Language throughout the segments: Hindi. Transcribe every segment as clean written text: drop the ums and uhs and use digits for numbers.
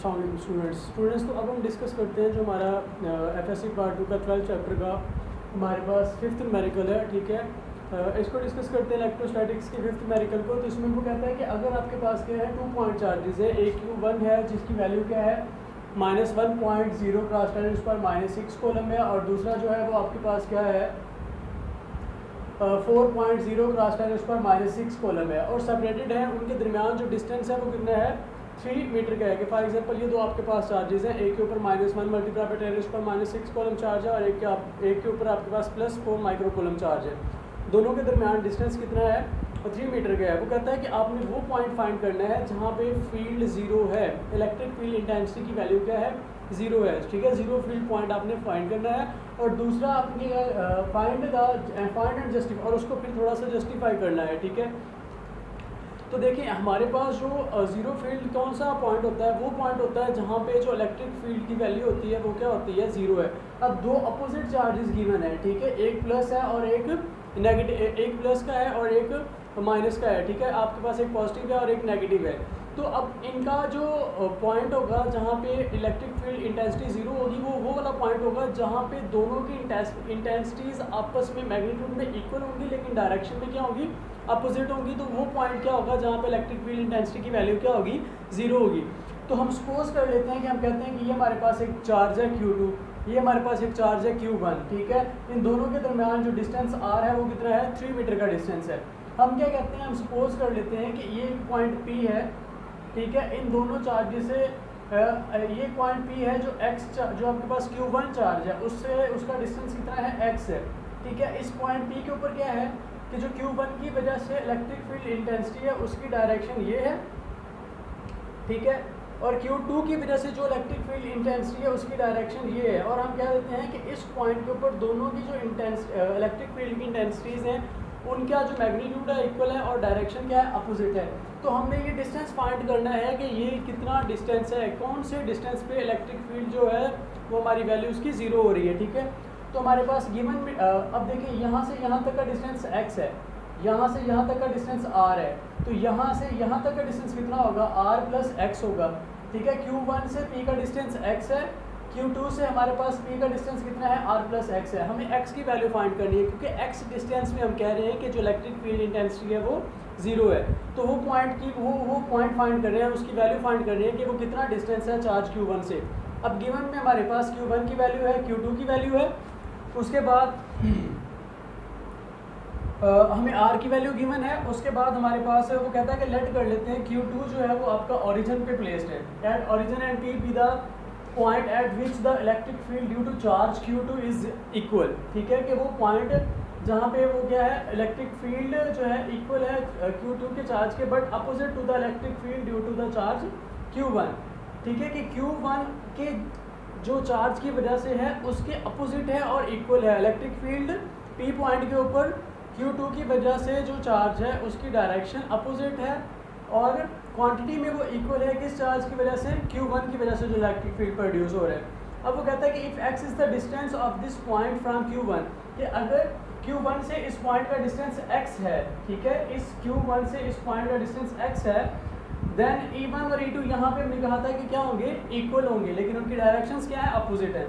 स्टूडेंट्स तो अब हम डिस्कस करते हैं जो हमारा एफएससी पार्ट 2 का 12 चैप्टर का हमारे पास 5th न्यूमेरिकल है, ठीक है। इसको डिस्कस करते हैं इलेक्ट्रोस्टैटिक्स के 5th न्यूमेरिकल को। तो इसमें वो कहता है कि अगर आपके पास क्या है 2 पॉइंट चार्जेस है, एक Q1 है जिसकी वैल्यू क्या है -1.0 क्रॉस 10⁻⁻⁶ कॉलम है, और दूसरा जो है वो आपके पास क्या है 4.0 क्रॉस 10⁻⁶ कॉलम है, और सेपरेटेड है। उनके दरमियान जो डिस्टेंस है वो कितना है 3 मीटर का है। कि फॉर एग्जांपल ये दो आपके पास चार्जेस हैं, एक के ऊपर -1 मल्टीप्लाई बाय 10⁻⁶ कॉलम चार्ज है, और एक के ऊपर आपके पास +4 माइक्रो कॉलम चार्ज है। दोनों के दरमियान डिस्टेंस कितना है 3 मीटर का है। वो कहता है कि आपने वो पॉइंट फाइंड करना है जहाँ पे फील्ड ज़ीरो है, इलेक्ट्रिक फील्ड इंटेंसिटी की वैल्यू क्या है 0 है, ठीक है। ज़ीरो फील्ड पॉइंट आपने फाइंड करना है, और दूसरा आपने फाइंड एंड जस्टिफाई, और उसको फिर थोड़ा सा जस्टिफाई करना है, ठीक है। तो देखिए हमारे पास जो ज़ीरो फील्ड कौन सा पॉइंट होता है, वो पॉइंट होता है जहाँ पे जो इलेक्ट्रिक फील्ड की वैल्यू होती है वो क्या होती है 0 है। अब दो अपोजिट चार्जेस गिवन है, ठीक है, एक प्लस है और एक नेगेटिव, एक प्लस का है और एक माइनस का है, ठीक है। आपके पास एक पॉजिटिव है और एक नेगेटिव है। तो अब इनका जो पॉइंट होगा जहाँ पे इलेक्ट्रिक फील्ड इंटेंसिटी 0 होगी, वो वाला पॉइंट होगा जहाँ पे दोनों की इंटेंसिटीज़ आपस में मैग्नीट्यूड में इक्वल होंगी, लेकिन डायरेक्शन में क्या होगी अपोजिट होंगी। तो वो पॉइंट क्या होगा जहाँ पे इलेक्ट्रिक फील्ड इंटेंसिटी की वैल्यू क्या होगी 0 होगी। तो हम सपोज कर लेते हैं कि हम कहते हैं कि ये हमारे पास एक चार्ज है Q2, ये हमारे पास एक चार्ज है Q1, ठीक है। इन दोनों के दरमियान जो डिस्टेंस R है वो कितना है 3 मीटर का डिस्टेंस है। हम क्या कहते हैं, हम सपोज कर लेते हैं कि ये पॉइंट P है, ठीक है। इन दोनों चार्जेस से ये पॉइंट P है जो x जो आपके पास Q1 चार्ज है उससे उसका डिस्टेंस कितना है x है, ठीक है। इस पॉइंट P के ऊपर क्या है कि जो Q1 की वजह से इलेक्ट्रिक फील्ड इंटेंसिटी है उसकी डायरेक्शन ये है, ठीक है, और Q2 की वजह से जो इलेक्ट्रिक फील्ड इंटेंसिटी है उसकी डायरेक्शन ये है। और हम कह देते हैं कि इस पॉइंट के ऊपर दोनों की जो इलेक्ट्रिक फील्ड की इंटेंसिटीज़ हैं उनका जो मैग्नीट्यूड है इक्वल है और डायरेक्शन क्या है अपोजिट है। तो हमने ये डिस्टेंस फाइंड करना है कि ये कितना डिस्टेंस है, कौन से डिस्टेंस पे इलेक्ट्रिक फील्ड जो है वो हमारी वैल्यू उसकी 0 हो रही है, ठीक है। तो हमारे पास गिवन में अब देखिए यहाँ से यहाँ तक का डिस्टेंस x है, यहाँ से यहाँ तक का डिस्टेंस r है, तो यहाँ से यहाँ तक का डिस्टेंस कितना होगा r + x होगा, ठीक है। Q1 से P का डिस्टेंस x है, Q2 से हमारे पास P का डिस्टेंस कितना है r + x है। हमें x की वैल्यू फाइंड करनी है क्योंकि x डिस्टेंस में हम कह रहे हैं कि जो इलेक्ट्रिक फील्ड इंटेंसिटी है वो 0 है। तो वो पॉइंट की वो पॉइंट फाइंड कर रहे हैं, उसकी वैल्यू फाइंड कर रहे हैं कि वो कितना डिस्टेंस है चार्ज Q1 से। अब गिवन में हमारे पास Q1 की वैल्यू है, Q2 की वैल्यू है, उसके बाद हमें r की वैल्यू गिवन है, उसके बाद हमारे पास है वो कहता है कि लेट कर लेते हैं Q2 जो है वो आपका ओरिजिन पे प्लेस्ड है, at origin and P be the point at which the electric field due to charge Q2 is equal, ठीक है। कि वो पॉइंट जहाँ पे वो क्या है इलेक्ट्रिक फील्ड जो है इक्वल है Q2 के चार्ज के, but opposite to the electric field due to the charge Q1, ठीक है। कि Q1 के जो चार्ज की वजह से है उसके अपोजिट है और इक्वल है। इलेक्ट्रिक फील्ड P पॉइंट के ऊपर Q2 की वजह से जो चार्ज है उसकी डायरेक्शन अपोजिट है, और क्वांटिटी में वो इक्वल है किस चार्ज की वजह से Q1 की वजह से जो इलेक्ट्रिक फील्ड प्रोड्यूस हो रहा है। अब वो कहता है कि if x is the distance of this point from Q1, कि अगर Q1 से इस पॉइंट का डिस्टेंस x है, ठीक है, इस Q1 से इस पॉइंट का डिस्टेंस x है, देन E1 और E2 यहाँ पे हमने कहा था कि क्या होंगे इक्वल होंगे, लेकिन उनकी डायरेक्शंस क्या है अपोजिट है।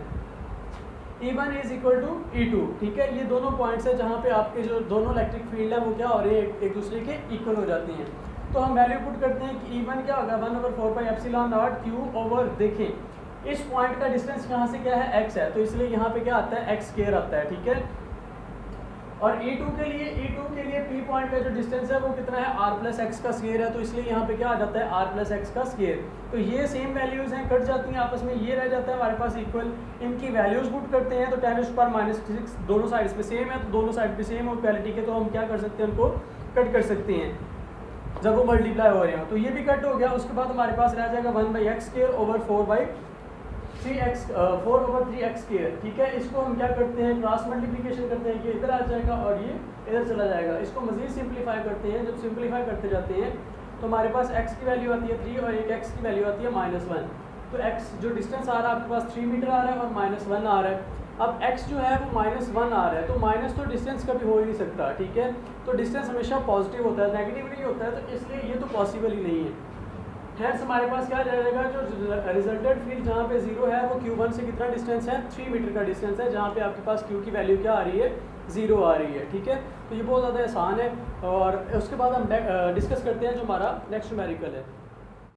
E1 is equal to E2, ठीक है। ये दोनों पॉइंट्स है जहाँ पे आपके जो दोनों इलेक्ट्रिक फील्ड है वो क्या हो रही है एक दूसरे के इक्वल हो जाती हैं। तो हम वैल्यू पुट करते हैं कि E1 क्या होगा 1/4πε0 Q ओवर, देखें इस पॉइंट का डिस्टेंस यहाँ से क्या है x है, तो इसलिए यहाँ पे क्या आता है x² आता है, ठीक है। और E2 के लिए P पॉइंट का जो डिस्टेंस है वो कितना है r + x का स्क्वायर है, तो इसलिए यहाँ पे क्या आ जाता है r + x का स्क्वायर। तो ये सेम वैल्यूज़ हैं, कट जाती हैं आपस में, ये रह जाता है हमारे पास इक्वल। इनकी वैल्यूज़ पुट करते हैं तो 10⁻⁻⁶ दोनों साइड्स पे सेम है, तो दोनों साइड पे सेम हो इक्वालिटी के, तो हम क्या कर सकते हैं उनको कट कर सकते हैं जब वो मल्टीप्लाई हो रहे हो। तो ये भी कट हो गया। उसके बाद हमारे पास रह जाएगा 1/x² ओवर 4/3x², ठीक है। इसको हम क्या करते हैं क्रॉस मल्टीप्लिकेशन करते हैं कि इधर आ जाएगा और ये इधर चला जाएगा। इसको मज़ीद सिंप्लीफाई करते हैं, जब सिंप्लीफाई करते जाते हैं तो हमारे पास x की वैल्यू आती है 3 और एक x की वैल्यू आती है -1। तो x जो डिस्टेंस आ रहा है आपके पास 3 मीटर आ रहा है और -1 आ रहा है। अब x जो है वो -1 आ रहा है, तो माइनस तो डिस्टेंस कभी हो ही नहीं सकता, ठीक है। तो डिस्टेंस हमेशा पॉजिटिव होता है, नेगेटिव नहीं होता है, तो इसलिए ये तो पॉसिबल ही नहीं है। हैंस हमारे पास क्या जाएगा, जो रिजल्टेड फील्ड जहाँ पे 0 है वो Q1 से कितना डिस्टेंस है, 3 मीटर का डिस्टेंस है, जहाँ पे आपके पास Q की वैल्यू क्या आ रही है, 0 आ रही है। ठीक है, तो ये बहुत ज़्यादा आसान है। और उसके बाद हम डिस्कस करते हैं जो हमारा नेक्स्ट न्यूमेरिकल है।